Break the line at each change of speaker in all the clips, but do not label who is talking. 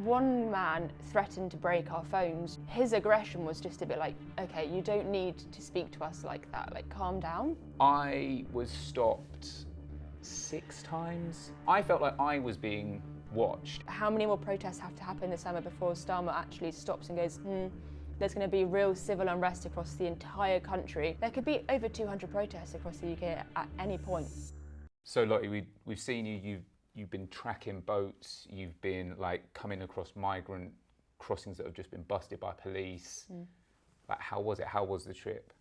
One man threatened to break our phones. His aggression was just a bit like, okay, you don't need to speak to us like that, like calm down.
I was stopped 6 times. I felt like I was being watched.
How many more protests have to happen this summer before Starmer actually stops and goes, there's going to be real civil unrest across the entire country? There could be over 200 protests across the UK at any point.
So Lotti, we've seen you've been tracking boats, you've been like coming across migrant crossings that have just been busted by police. Like, how was it? How was the trip?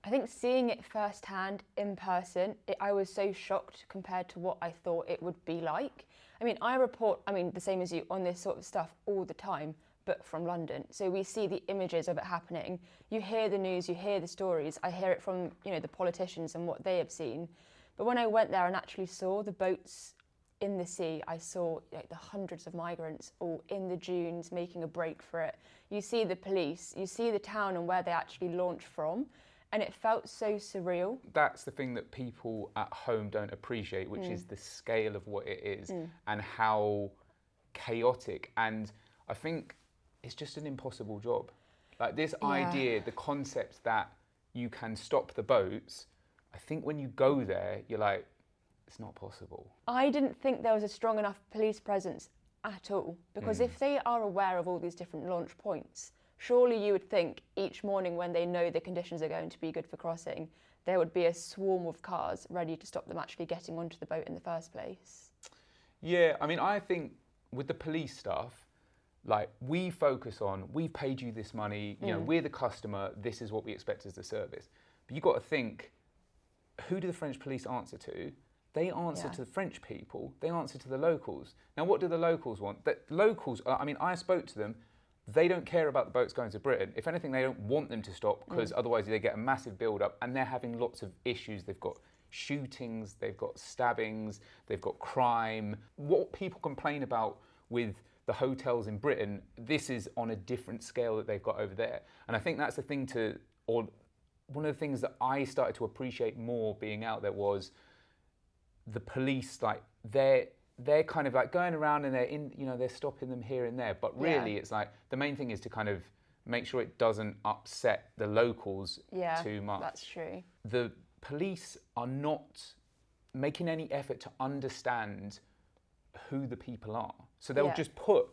I think seeing it firsthand in person, I was so shocked compared to what I thought it would be like. I mean, I report, the same as you, on this sort of stuff all the time, but from London. So we see the images of it happening. You hear the news, you hear the stories. I hear it from, the politicians and what they have seen. But when I went there and actually saw the boats in the sea, I saw the hundreds of migrants all in the dunes making a break for it. You see the police, you see the town and where they actually launch from, and it felt so surreal.
That's the thing that people at home don't appreciate, which is the scale of what it is and how chaotic. And I think it's just an impossible job. Like this idea, the concept that you can stop the boats, I think when you go there, you're like, it's not possible.
I didn't think there was a strong enough police presence at all, because if they are aware of all these different launch points, surely you would think each morning when they know the conditions are going to be good for crossing, there would be a swarm of cars ready to stop them actually getting onto the boat in the first place.
Yeah, I think with the police stuff, like we focus on, we've paid you this money, we're the customer, this is what we expect as the service. But you've got to think, who do the French police answer to? They answer to the French people, they answer to the locals. Now, what do the locals want? The locals, I spoke to them, they don't care about the boats going to Britain. If anything, they don't want them to stop because otherwise they get a massive build-up and they're having lots of issues. They've got shootings, they've got stabbings, they've got crime. What people complain about with the hotels in Britain, this is on a different scale that they've got over there. And I think that's the thing one of the things that I started to appreciate more being out there was the police, like they're kind of like going around and they're stopping them here and there. But really it's like the main thing is to kind of make sure it doesn't upset the locals too much.
That's true.
The police are not making any effort to understand who the people are. So they'll just put,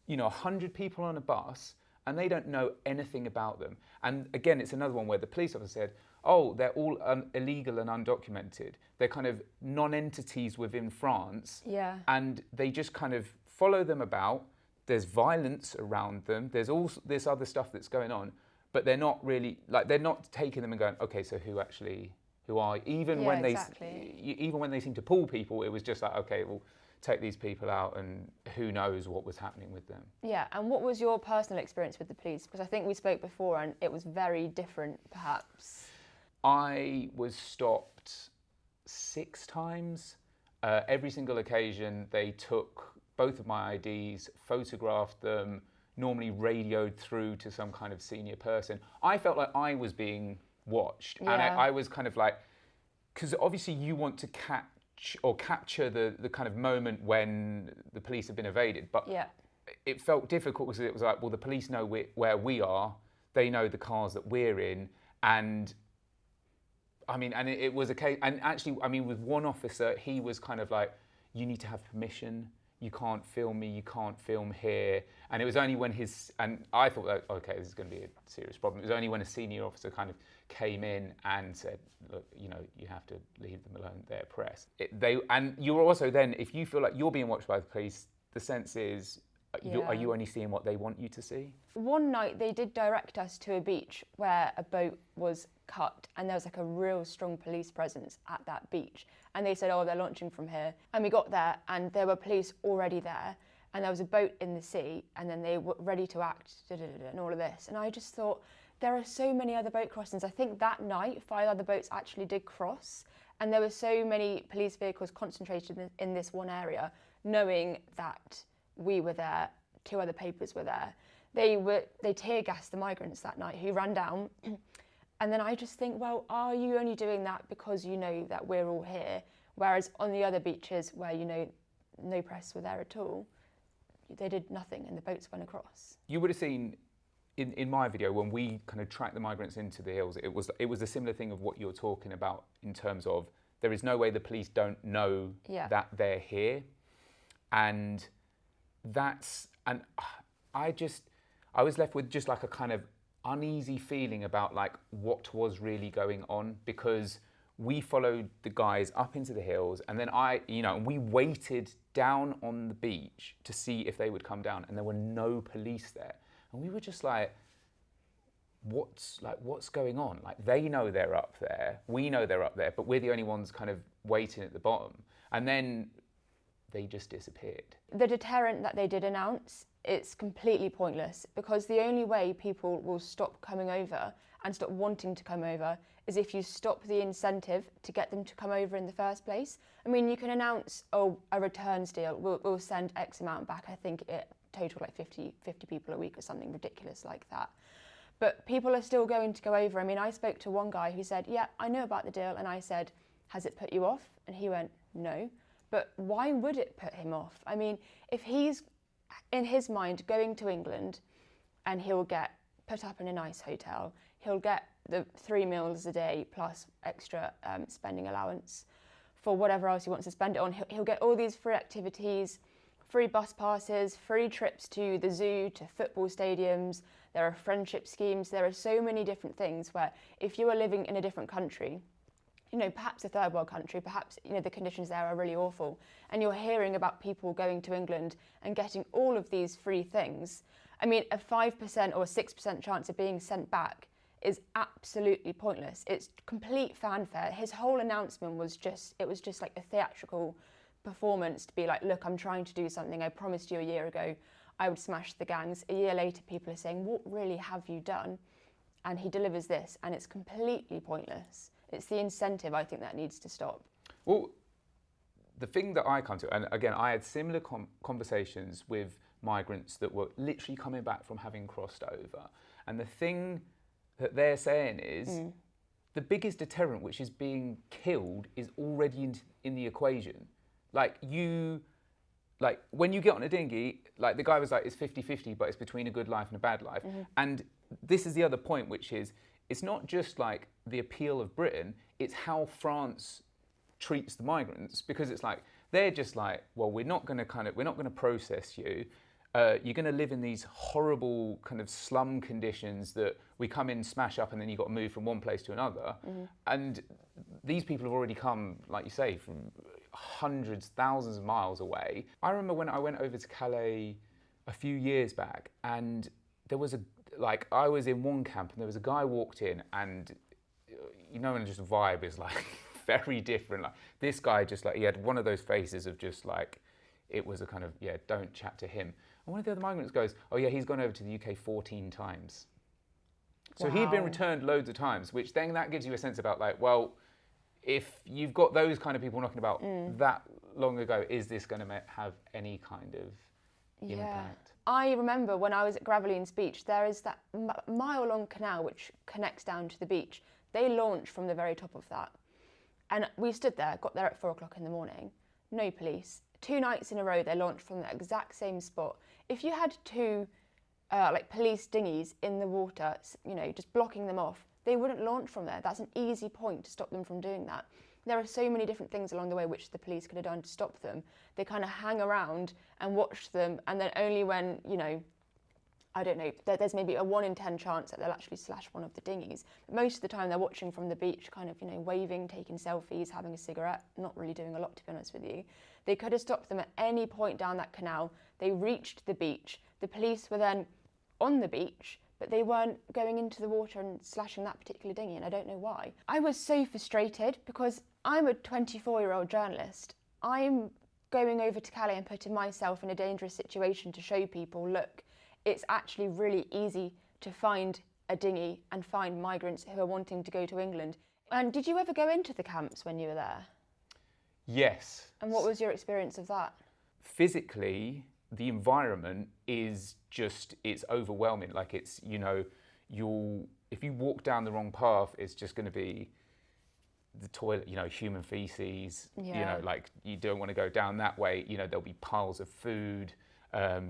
100 people on a bus and they don't know anything about them. And again, it's another one where the police officer said, oh, they're all illegal and undocumented. They're kind of non-entities within France.
Yeah.
And they just kind of follow them about. There's violence around them. There's all this other stuff that's going on. But they're not really, they're not taking them and going, okay, so who are, even when they seem to pull people, it was just like, okay, well, take these people out and who knows what was happening with them.
Yeah, and what was your personal experience with the police? Because I think we spoke before and it was very different, perhaps.
I was stopped 6 times. Every single occasion, they took both of my IDs, photographed them, normally radioed through to some kind of senior person. I felt like I was being watched. And I was kind of like, because obviously you want to capture the kind of moment when the police have been evaded. But it felt difficult because it was like, well, the police know where we are. They know the cars that we're in. And it was a case, and actually, with one officer, he was kind of like, you need to have permission. You can't film me, you can't film here. And it was only when and I thought, okay, this is going to be a serious problem. It was only when a senior officer kind of came in and said, look, you have to leave them alone, they're press. And you're also then, if you feel like you're being watched by the police, the sense is, are you only seeing what they want you to see?
One night they did direct us to a beach where a boat was cut and there was like a real strong police presence at that beach. And they said, oh, they're launching from here. And we got there and there were police already there and there was a boat in the sea and then they were ready to act and all of this. And I just thought, there are so many other boat crossings. I think that night 5 other boats actually did cross and there were so many police vehicles concentrated in this one area, knowing that we were there, 2 other papers were there. They tear gassed the migrants that night who ran down. And then I just think, well, are you only doing that because you know that we're all here? Whereas on the other beaches where, no press were there at all, they did nothing and the boats went across.
You would have seen in my video when we kind of tracked the migrants into the hills, it was a similar thing of what you're talking about in terms of there is no way the police don't know that they're here. And I was left with just like a kind of uneasy feeling about like what was really going on, because we followed the guys up into the hills and then we waited down on the beach to see if they would come down, and there were no police there. And we were just like, what's going on? Like, they know they're up there, we know they're up there, but we're the only ones kind of waiting at the bottom. And then they just disappeared. The
deterrent that they did announce, it's completely pointless, because the only way people will stop coming over and stop wanting to come over is if you stop the incentive to get them to come over in the first place. I mean, you can announce, a returns deal, we'll send X amount back. I think it total like 50 people a week or something ridiculous like that. But people are still going to go over. I mean, I spoke to one guy who said, yeah, I know about the deal. And I said, has it put you off? And he went, no. But why would it put him off? I mean, if he's, in his mind, going to England and he'll get put up in a nice hotel, he'll get the 3 meals a day plus extra spending allowance for whatever else he wants to spend it on. He'll get all these free activities, free bus passes, free trips to the zoo, to football stadiums. There are friendship schemes. There are so many different things where if you are living in a different country, perhaps a third world country, perhaps, the conditions there are really awful, and you're hearing about people going to England and getting all of these free things. I mean, a 5% or 6% chance of being sent back is absolutely pointless. It's complete fanfare. His whole announcement was just like a theatrical performance to be like, look, I'm trying to do something. I promised you a year ago I would smash the gangs. A year later, people are saying, what really have you done? And he delivers this, and it's completely pointless. It's the incentive, I think, that needs to stop.
Well, the thing that I come to, and again, I had similar conversations with migrants that were literally coming back from having crossed over. And the thing that they're saying is the biggest deterrent, which is being killed, is already in the equation. Like, when you get on a dinghy, like the guy was like, it's 50-50, but it's between a good life and a bad life. And this is the other point, which is, it's not just like the appeal of Britain, it's how France treats the migrants, because it's like, they're just like, well, we're not going to process you. You're going to live in these horrible kind of slum conditions that we come in, smash up, and then you've got to move from one place to another. And these people have already come, like you say, from hundreds, thousands of miles away. I remember when I went over to Calais a few years back, and there was I was in one camp, and there was a guy walked in, and and just vibe is like very different. Like, this guy just like, he had one of those faces of just like, it was a kind of, don't chat to him. And one of the other migrants goes, oh yeah, he's gone over to the UK 14 times. So he'd been returned loads of times, which then that gives you a sense about like, well, if you've got those kind of people knocking about that long ago, is this going to have any kind of impact?
I remember when I was at Gravelines Beach, there is that mile-long canal which connects down to the beach. They launched from the very top of that. And we stood there, got there at 4 o'clock in the morning, no police. 2 nights in a row, they launched from the exact same spot. If you had 2 police dinghies in the water, just blocking them off, they wouldn't launch from there. That's an easy point to stop them from doing that. There are so many different things along the way which the police could have done to stop them. They kind of hang around and watch them, and then only when, I don't know, there's maybe a 1 in 10 chance that they'll actually slash one of the dinghies. But most of the time they're watching from the beach, kind of, waving, taking selfies, having a cigarette, not really doing a lot, to be honest with you. They could have stopped them at any point down that canal. They reached the beach. The police were then on the beach, but they weren't going into the water and slashing that particular dinghy, and I don't know why. I was so frustrated because I'm a 24-year-old journalist. I'm going over to Calais and putting myself in a dangerous situation to show people, look, it's actually really easy to find a dinghy and find migrants who are wanting to go to England. And did you ever go into the camps when you were there?
Yes.
And what was your experience of that?
Physically, the environment is just, it's overwhelming. Like, it's, if you walk down the wrong path, it's just going to be the toilet, human feces, like, you don't want to go down that way. There'll be piles of food.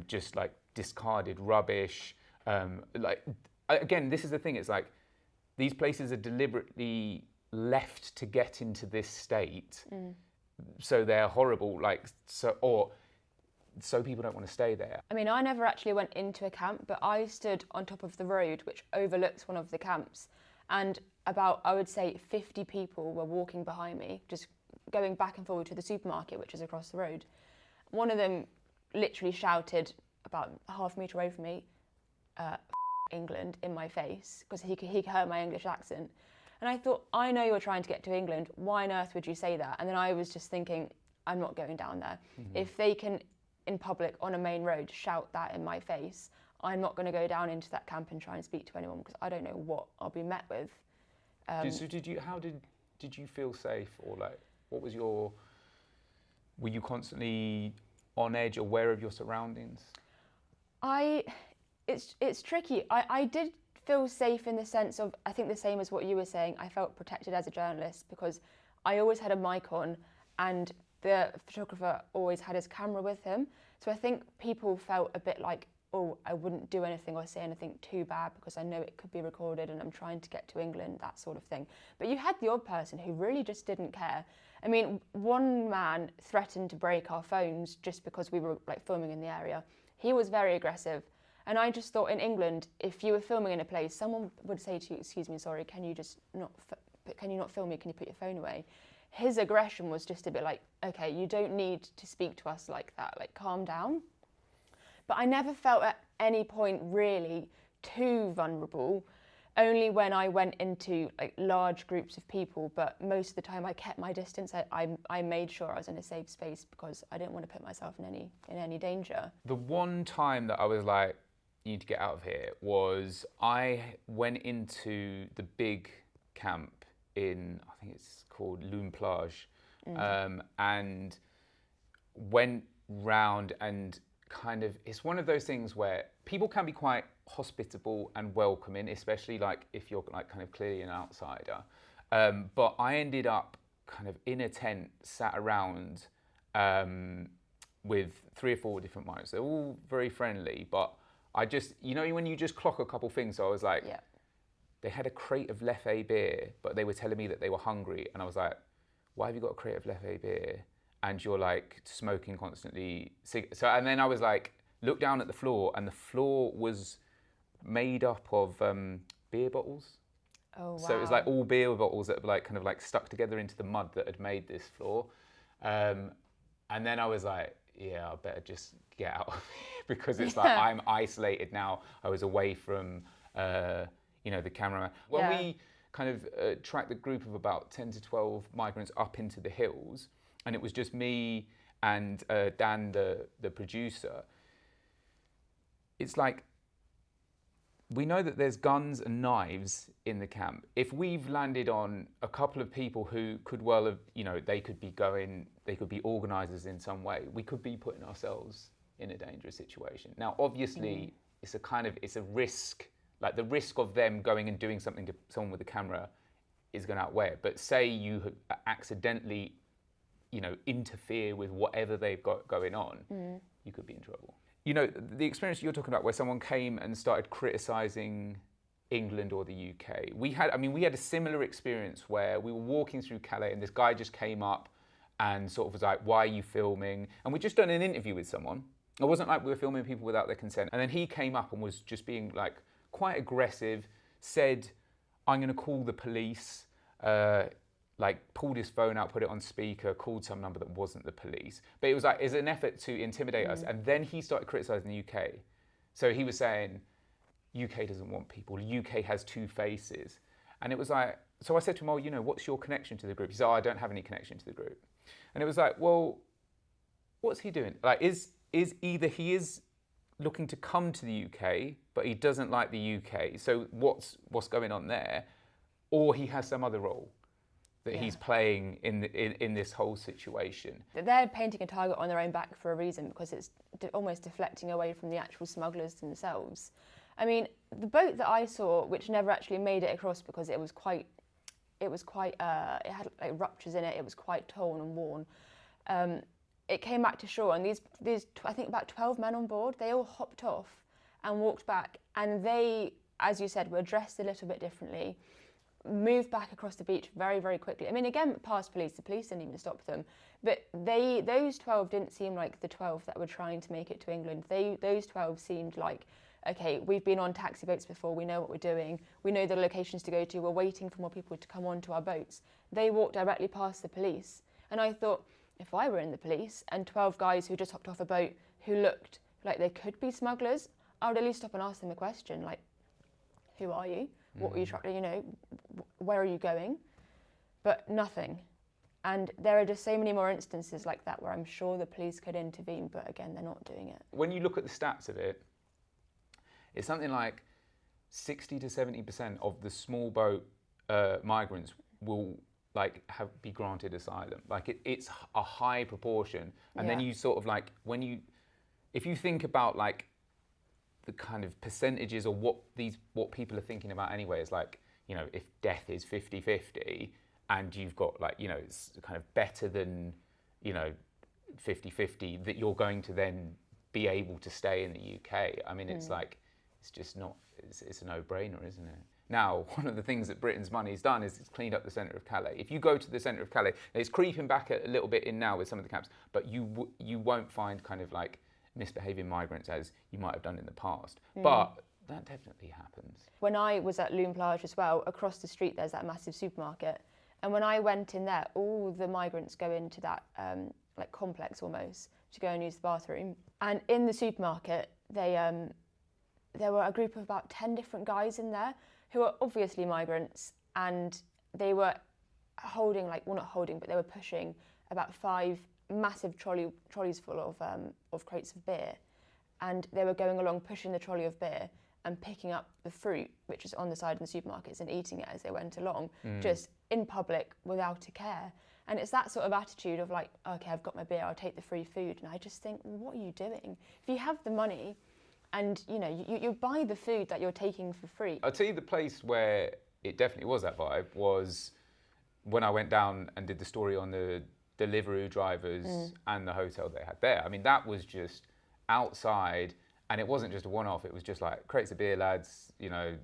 just like discarded rubbish. Again, this is the thing. It's like these places are deliberately left to get into this state, so they're horrible. So people don't want to stay there.
I mean, I never actually went into a camp, but I stood on top of the road which overlooks one of the camps, and about, I would say, 50 people were walking behind me, just going back and forward to the supermarket, which is across the road. One of them literally shouted about half a metre away from me, England, in my face, because he heard my English accent. And I thought, I know you're trying to get to England, why on earth would you say that? And then I was just thinking, I'm not going down there. If they can, in public, on a main road, shout that in my face, I'm not going to go down into that camp and try and speak to anyone, because I don't know what I'll be met with.
So did you feel safe, or like, what was were you constantly on edge, aware of your surroundings?
It's tricky. I did feel safe in the sense of, I think the same as what you were saying, I felt protected as a journalist because I always had a mic on and the photographer always had his camera with him. So I think people felt a bit like, oh, I wouldn't do anything or say anything too bad because I know it could be recorded and I'm trying to get to England, that sort of thing. But you had the odd person who really just didn't care. I mean, one man threatened to break our phones just because we were like filming in the area. He was very aggressive. And I just thought in England, if you were filming in a place, someone would say to you, excuse me, sorry, can you not film me? Can you put your phone away? His aggression was just a bit like, okay, you don't need to speak to us like that, like calm down. But I never felt at any point really too vulnerable, only when I went into like large groups of people, but most of the time I kept my distance. I made sure I was in a safe space because I didn't want to put myself in any danger.
The one time that I was like, you need to get out of here, was I went into the big camp in, I think it's called Lune Plage, and went round and kind of, it's one of those things where people can be quite hospitable and welcoming, especially like if you're like kind of clearly an outsider. But I ended up kind of in a tent, sat around with 3 or 4 different migrants. They're all very friendly, but I just, you know, when you just clock a couple things, so I was like, yeah. They had a crate of Leffe beer, but they were telling me that they were hungry. And I was like, why have you got a crate of Leffe beer? And you're like smoking constantly. So, and then I was like, look down at the floor, and the floor was made up of beer bottles. Oh, wow. So it was like all beer bottles that were like kind of like stuck together into the mud that had made this floor. And then I was like, yeah, I better just get out of here because it's like I'm isolated now. I was away from, you know, the cameraman. When we kind of tracked the group of about 10 to 12 migrants up into the hills, and it was just me and Dan, the producer, it's like, we know that there's guns and knives in the camp. If we've landed on a couple of people who could well have, you know, they could be organisers in some way, we could be putting ourselves in a dangerous situation. Now, obviously, it's a risk, like the risk of them going and doing something to someone with a camera is going to outweigh it. But say you accidentally, you know, interfere with whatever they've got going on, you could be in trouble. You know, the experience you're talking about where someone came and started criticising England or the UK. We had a similar experience where we were walking through Calais and this guy just came up and sort of was like, why are you filming? And we'd just done an interview with someone. It wasn't like we were filming people without their consent. And then he came up and was just being like quite aggressive, said, I'm going to call the police, like pulled his phone out, put it on speaker, called some number that wasn't the police. But it was like, it's an effort to intimidate us. And then he started criticising the UK. So he was saying, UK doesn't want people, UK has 2 faces. And it was like, so I said to him, oh, you know, what's your connection to the group? He said, oh, I don't have any connection to the group. And it was like, well, what's he doing? Like, is either he is looking to come to the UK, but he doesn't like the UK, so what's going on there? Or he has some other role that he's playing in this whole situation.
They're painting a target on their own back for a reason, because it's almost deflecting away from the actual smugglers themselves. I mean, the boat that I saw, which never actually made it across because it had like ruptures in it, it was quite torn and worn. it came back to shore, and these I think about 12 men on board, they all hopped off and walked back, and they, as you said, were dressed a little bit differently, moved back across the beach very, very quickly. I mean, again, past police, the police didn't even stop them, but those 12 didn't seem like the 12 that were trying to make it to England. Those 12 seemed like, okay, we've been on taxi boats before, we know what we're doing, we know the locations to go to, we're waiting for more people to come onto our boats. They walked directly past the police, and I thought, if I were in the police and 12 guys who just hopped off a boat who looked like they could be smugglers, I would at least stop and ask them a question, like, who are you? What were you trying, you know, where are you going? But nothing. And there are just so many more instances like that where I'm sure the police could intervene, but again, they're not doing it.
When you look at the stats of it, it's something like 60 to 70% of the small boat migrants will be granted asylum. Like it's a high proportion. And then you sort of like, if you think about like the kind of percentages or what people are thinking about anyway, is like, you know, if death is 50-50 and you've got like, you know, it's kind of better than, you know, 50-50 that you're going to then be able to stay in the UK. I mean, it's like, it's just not, it's a no-brainer, isn't it? Now, one of the things that Britain's money's done is it's cleaned up the centre of Calais. If you go to the centre of Calais, it's creeping back a little bit in now with some of the camps, but you won't find kind of like misbehaving migrants as you might have done in the past. But that definitely happens.
When I was at Loon Plage as well, across the street there's that massive supermarket, and when I went in there, all the migrants go into that like complex almost to go and use the bathroom. And in the supermarket, there were a group of about 10 different guys in there who are obviously migrants, and they were holding, like, well, not holding, but they were pushing about 5 massive trolleys full of crates of beer, and they were going along pushing the trolley of beer and picking up the fruit which was on the side of the supermarkets and eating it as they went along, just in public without a care. And it's that sort of attitude of like, okay, I've got my beer, I'll take the free food. And I just think, well, what are you doing? If you have the money and, you know, you buy the food that you're taking for free.
I'll tell you the place where it definitely was that vibe was when I went down and did the story on the Deliveroo drivers and the hotel they had there. I mean, that was just outside, and it wasn't just a one-off. It was just like crates of beer, lads, you know,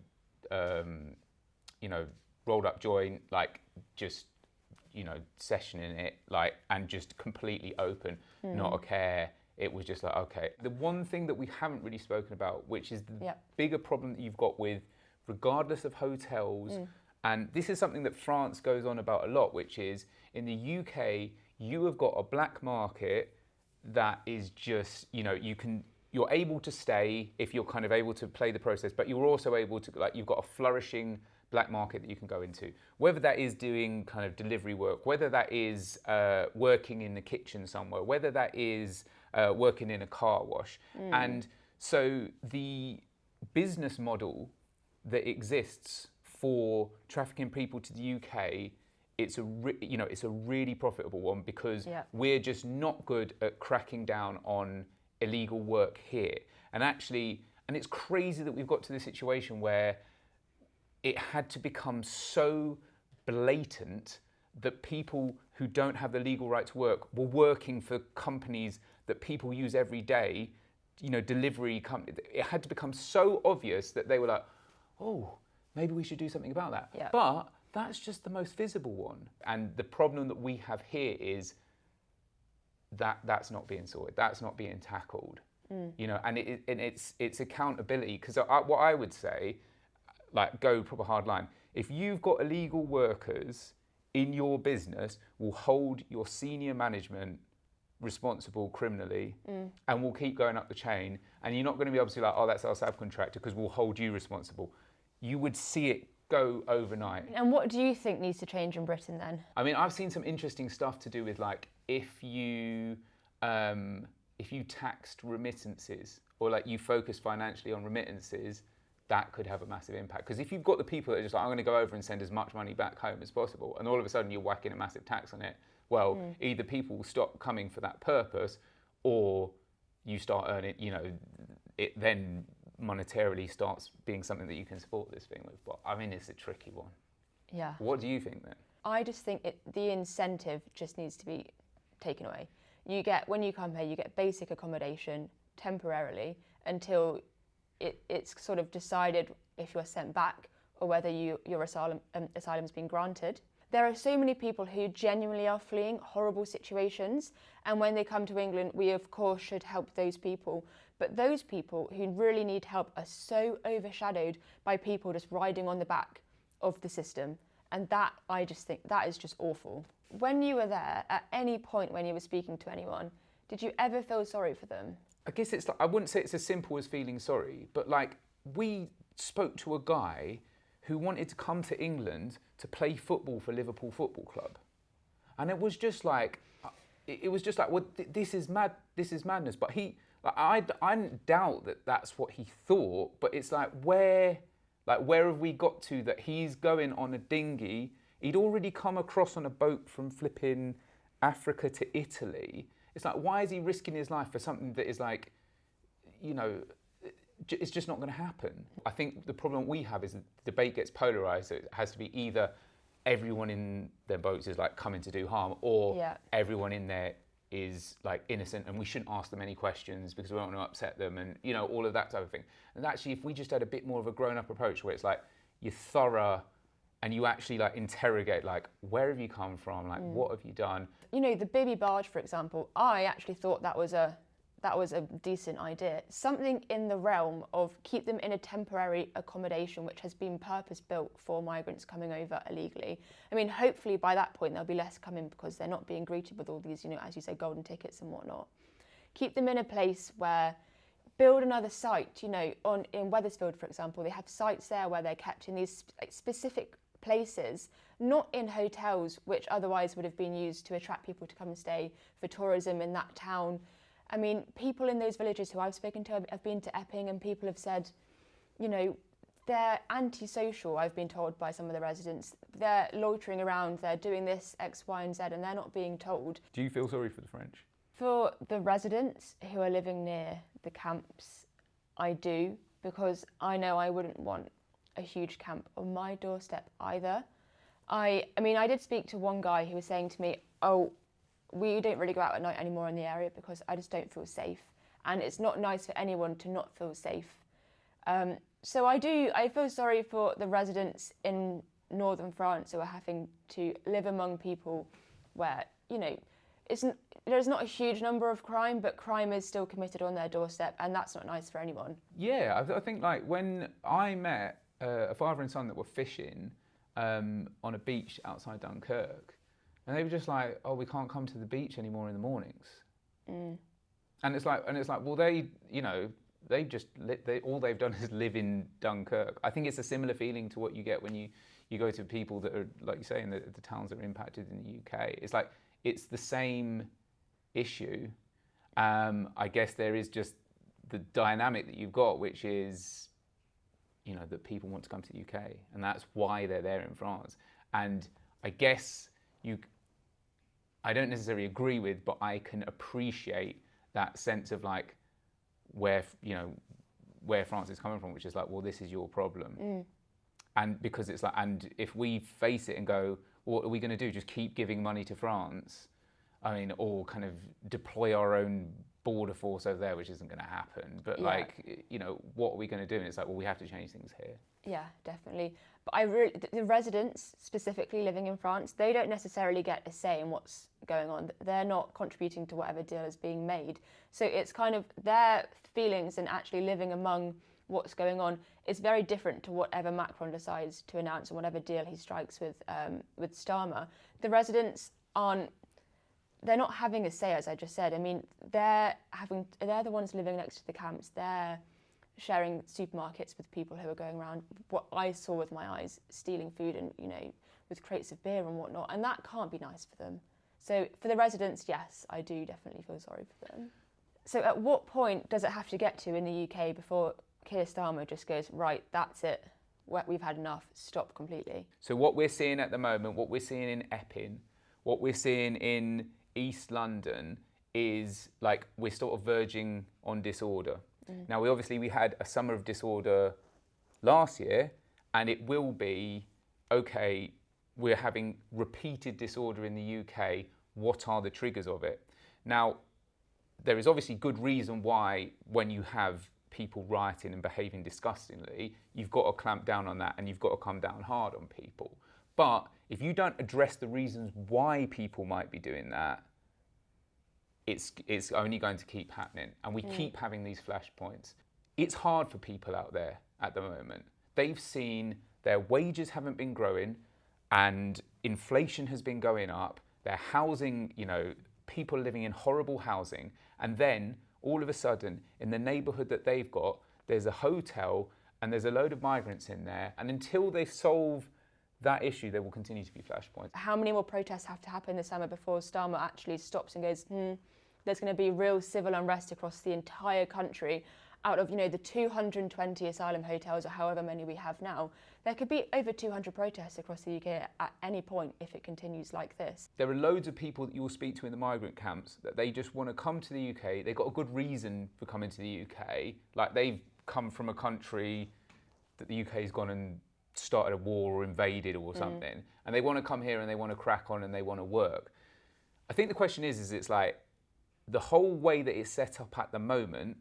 rolled up joint, like just, you know, sessioning it, like, and just completely open, not a care. It was just like, okay. The one thing that we haven't really spoken about, which is the bigger problem that you've got with, regardless of hotels, and this is something that France goes on about a lot, which is in the UK, you have got a black market that is just, you know, you're able to stay if you're kind of able to play the process, but you're also able to, like, you've got a flourishing black market that you can go into. Whether that is doing kind of delivery work, whether that is working in the kitchen somewhere, whether that is working in a car wash. And so the business model that exists for trafficking people to the UK, it's a really profitable one because we're just not good at cracking down on illegal work here. And actually, and it's crazy that we've got to the situation where it had to become so blatant that people who don't have the legal right to work were working for companies that people use every day, you know, delivery companies. It had to become so obvious that they were like, oh, maybe we should do something about that.
Yeah.
But that's just the most visible one. And the problem that we have here is that that's not being sorted, that's not being tackled. You know, and it's accountability. Because what I would say, like, go proper hard line. If you've got illegal workers in your business, will hold your senior management responsible criminally, and we'll keep going up the chain. And you're not going to be able to be like, oh, that's our subcontractor, because we'll hold you responsible. You would see it go overnight.
And what do you think needs to change in Britain then?
I mean, I've seen some interesting stuff to do with, like, if you taxed remittances, or like you focus financially on remittances, that could have a massive impact. Because if you've got the people that are just like, I'm going to go over and send as much money back home as possible, and all of a sudden you're whacking a massive tax on it, well, either people will stop coming for that purpose, or you start earning, you know, it then monetarily starts being something that you can support this thing with. But I mean, it's a tricky one.
Yeah.
What do you think then?
I just think the incentive just needs to be taken away. when you come here, you get basic accommodation temporarily until it's sort of decided if you're sent back or whether your asylum's been granted. There are so many people who genuinely are fleeing horrible situations, and when they come to England, we of course should help those people. But those people who really need help are so overshadowed by people just riding on the back of the system. And that, I just think, that is just awful. When you were there, at any point when you were speaking to anyone, did you ever feel sorry for them?
I guess it's like, I wouldn't say it's as simple as feeling sorry, but like we spoke to a guy who wanted to come to England to play football for Liverpool Football Club. And it was just like, well, this is mad, this is madness. But I don't doubt that that's what he thought, but it's like, where have we got to that he's going on a dinghy? He'd already come across on a boat from flipping Africa to Italy. It's like, why is he risking his life for something that is like, you know, it's just not going to happen. I think the problem we have is the debate gets polarised. So it has to be either everyone in their boats is like coming to do harm, or everyone in there is like innocent and we shouldn't ask them any questions because we don't want to upset them, and you know, all of that type of thing. And actually, if we just had a bit more of a grown-up approach where it's like you're thorough and you actually like interrogate, like, where have you come from, like what have you done?
You know, the baby barge, for example, I actually thought that was a decent idea. Something in the realm of keep them in a temporary accommodation which has been purpose-built for migrants coming over illegally. I mean, hopefully by that point there'll be less coming because they're not being greeted with all these, you know, as you say, golden tickets and whatnot. Keep them in a place where, build another site, you know, in Wethersfield, for example, they have sites there where they're kept in these specific places, not in hotels, which otherwise would have been used to attract people to come and stay for tourism in that town. I mean, people in those villages who I've spoken to have been to Epping, and people have said, you know, they're antisocial, I've been told by some of the residents. They're loitering around, they're doing this, X, Y, and Z, and they're not being told.
Do you feel sorry for the French?
For the residents who are living near the camps, I do, because I know I wouldn't want a huge camp on my doorstep either. I mean, I did speak to one guy who was saying to me, oh, we don't really go out at night anymore in the area because I just don't feel safe. And it's not nice for anyone to not feel safe. So I feel sorry for the residents in northern France who are having to live among people where, you know, there's not a huge number of crime, but crime is still committed on their doorstep, and that's not nice for anyone.
Yeah, I think like when I met a father and son that were fishing on a beach outside Dunkirk, and they were just like, oh, we can't come to the beach anymore in the mornings. And it's like, well, they, you know, all they've done is live in Dunkirk. I think it's a similar feeling to what you get when you go to people that are, like you say, in the towns that are impacted in the UK. It's like, it's the same issue. I guess there is just the dynamic that you've got, which is, you know, that people want to come to the UK, and that's why they're there in France. And I guess I don't necessarily agree with, but I can appreciate that sense of like where France is coming from, which is like, well, this is your problem. And because it's like, and if we face it and go, what are we going to do? Just keep giving money to France? I mean, or kind of deploy our own border force over there, which isn't going to happen. But like, you know, what are we going to do? And it's like, well, we have to change things here. Yeah,
definitely. But the residents specifically living in France, they don't necessarily get a say in what's going on. They're not contributing to whatever deal is being made. So it's kind of their feelings and actually living among what's going on is very different to whatever Macron decides to announce and whatever deal he strikes with Starmer. The residents they're not having a say, as I just said. I mean, they're the ones living next to the camps. They're sharing supermarkets with people who are going around, what I saw with my eyes, stealing food and, you know, with crates of beer and whatnot. And that can't be nice for them. So for the residents, yes, I do definitely feel sorry for them. So at what point does it have to get to in the UK before Keir Starmer just goes, right, that's it, we've had enough, stop completely?
So what we're seeing at the moment, what we're seeing in Epping, what we're seeing in East London is like we're sort of verging on disorder. Now, we had a summer of disorder last year, and it will be, okay, we're having repeated disorder in the UK, what are the triggers of it? Now, there is obviously good reason why when you have people rioting and behaving disgustingly, you've got to clamp down on that and you've got to come down hard on people. But if you don't address the reasons why people might be doing that, it's only going to keep happening. And we keep having these flashpoints. It's hard for people out there at the moment. They've seen their wages haven't been growing and inflation has been going up. Their housing, people living in horrible housing. And then all of a sudden, in the neighbourhood that they've got, there's a hotel and there's a load of migrants in there. And until they solve that issue, there will continue to be flashpoints.
How many more protests have to happen this summer before Starmer actually stops and goes, there's going to be real civil unrest across the entire country? Out of, the 220 asylum hotels or however many we have now, there could be over 200 protests across the UK at any point if it continues like this.
There are loads of people that you'll speak to in the migrant camps that they just want to come to the UK. They've got a good reason for coming to the UK. Like they've come from a country that the UK's gone and started a war or invaded or something. And they want to come here and they want to crack on and they want to work. I think the question is it's like the whole way that it's set up at the moment,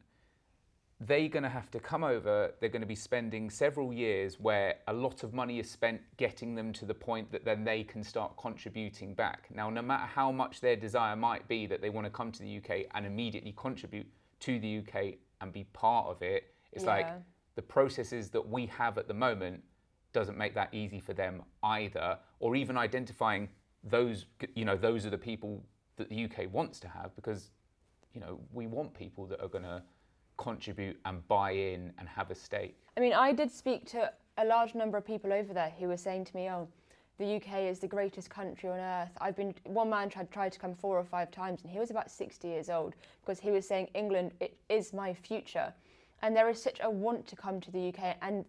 they're going to have to come over, they're going to be spending several years where a lot of money is spent getting them to the point that then they can start contributing back. Now, no matter how much their desire might be that they want to come to the UK and immediately contribute to the UK and be part of it, it's like the processes that we have at the moment doesn't make that easy for them either, or even identifying those, those are the people that the UK wants to have, because, we want people that are going to contribute and buy in and have a stake.
I mean, I did speak to a large number of people over there who were saying to me, the UK is the greatest country on earth. One man tried to come 4 or 5 times and he was about 60 years old because he was saying, England, it is my future. And there is such a want to come to the UK. And,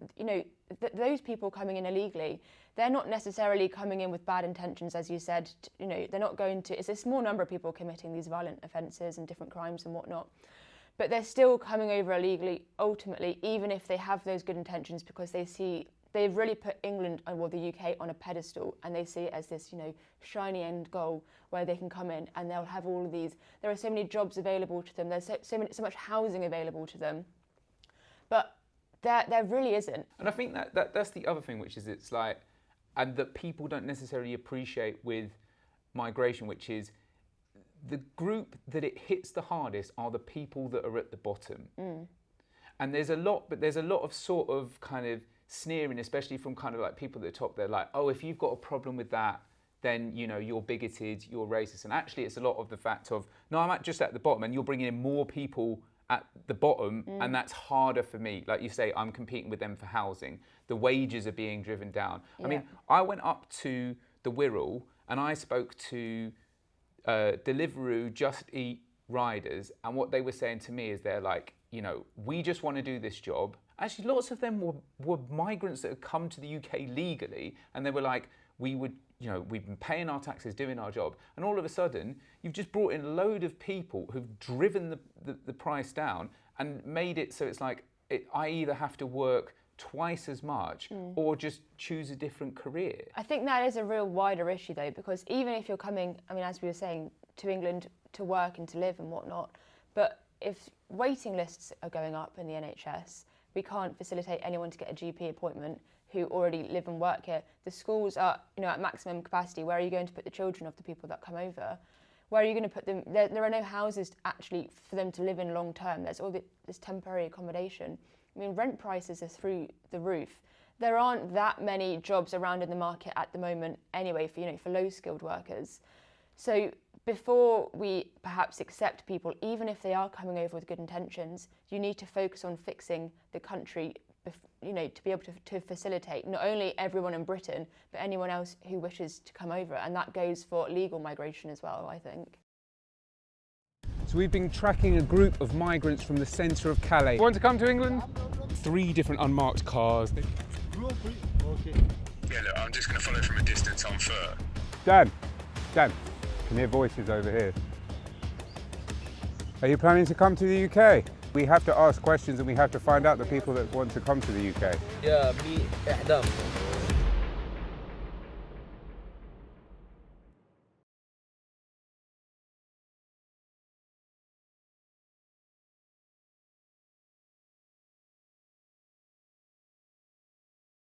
those people coming in illegally, they're not necessarily coming in with bad intentions, as you said. They're not going to, it's a small number of people committing these violent offences and different crimes and whatnot. But they're still coming over illegally, ultimately, even if they have those good intentions, because they've really put England, the UK, on a pedestal, and they see it as this, shiny end goal where they can come in and they'll have all of these. There are so many jobs available to them. There's so much housing available to them. But there really isn't.
And I think that's the other thing, which is it's like, and that people don't necessarily appreciate with migration, which is, the group that it hits the hardest are the people that are at the bottom. And there's a lot of sort of kind of sneering, especially from kind of like people at the top. They're like, if you've got a problem with that, then, you're bigoted, you're racist. And actually it's a lot of the fact of, no, I'm just at the bottom and you're bringing in more people at the bottom and that's harder for me. Like you say, I'm competing with them for housing. The wages are being driven down. I mean, I went up to the Wirral and I spoke to Deliveroo, Just Eat riders, and what they were saying to me is they're like, we just want to do this job. Actually, lots of them were migrants that had come to the UK legally, and they were like, we've been paying our taxes, doing our job, and all of a sudden, you've just brought in a load of people who've driven the price down and made it so it's like, I either have to work twice as much or just choose a different career. I
think that is a real wider issue though, because even if you're coming, as we were saying, to England to work and to live and whatnot, but if waiting lists are going up in the NHS, we can't facilitate anyone to get a GP appointment who already live and work here. The schools are at maximum capacity. Where are you going to put the children of the people that come over? Where are you going to put them? There are no houses actually for them to live in long term. There's all this temporary accommodation. Rent prices are through the roof. There aren't that many jobs around in the market at the moment anyway for low-skilled workers. So before we perhaps accept people, even if they are coming over with good intentions, you need to focus on fixing the country, to be able to facilitate not only everyone in Britain, but anyone else who wishes to come over. And that goes for legal migration as well, I think.
So we've been tracking a group of migrants from the centre of Calais.
Want to come to England?
3 different unmarked cars.
Okay. Yeah, look, I'm just going to follow from a distance on foot.
Dan, can hear voices over here. Are you planning to come to the UK? We have to ask questions and we have to find out the people that want to come to the UK.
Yeah, me,